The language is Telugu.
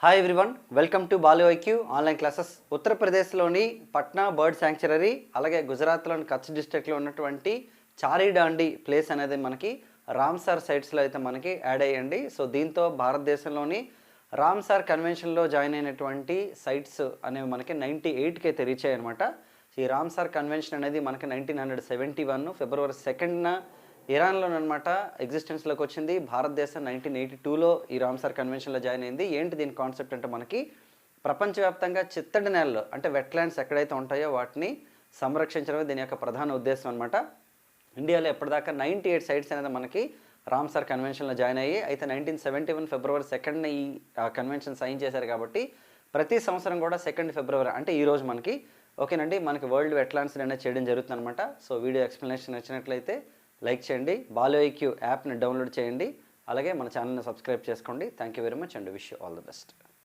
Hi everyone, welcome to Balu IQ online classes. ఉత్తరప్రదేశ్లోని పట్నా బర్డ్ శాంక్చురీ, అలాగే గుజరాత్లోని కచ్ డిస్ట్రిక్ట్లో ఉన్నటువంటి చారీడాండి ప్లేస్ అనేది మనకి రామ్సార్ సైట్స్లో అయితే మనకి యాడ్ అయ్యండి. సో దీంతో భారతదేశంలోని రామ్సార్ కన్వెన్షన్లో జాయిన్ అయినటువంటి సైట్స్ అనేవి మనకి 98కి అయితే రీచ్ అయ్యాయి అనమాట. ఈ రామ్సార్ కన్వెన్షన్ అనేది మనకి 1971 ఫిబ్రవరి 2న ఇరాన్లోనమాట ఎగ్జిస్టెన్స్లోకి వచ్చింది. భారతదేశం 1982లో ఈ రామ్సార్ కన్వెన్షన్లో జాయిన్ అయింది. ఏంటి దీని కాన్సెప్ట్ అంటే మనకి ప్రపంచవ్యాప్తంగా చిత్తడి నేలలు అంటే వెట్లాండ్స్ ఎక్కడైతే ఉంటాయో వాటిని సంరక్షించడమే దీని యొక్క ప్రధాన ఉద్దేశం అనమాట. ఇండియాలో ఎప్పటిదాకా 98 సైట్స్ అనేది మనకి రామ్సార్ కన్వెన్షన్లో జాయిన్ అయ్యి, అయితే 1971 ఫిబ్రవరి 2న ఈ కన్వెన్షన్ సైన్ చేశారు కాబట్టి ప్రతి సంవత్సరం కూడా 2 ఫిబ్రవరి అంటే ఈరోజు మనకి ఓకేనండి మనకి వరల్డ్ వెట్లాండ్స్ అనేది చేయడం జరుగుతుంది అనమాట. సో వీడియో ఎక్స్ప్లెనేషన్ నచ్చినట్లయితే లైక్ చేయండి, బాలు ఐక్యూ యాప్ని డౌన్లోడ్ చేయండి, అలాగే మన ఛానల్ని సబ్స్క్రైబ్ చేసుకోండి. Thank you very much and wish you all the best.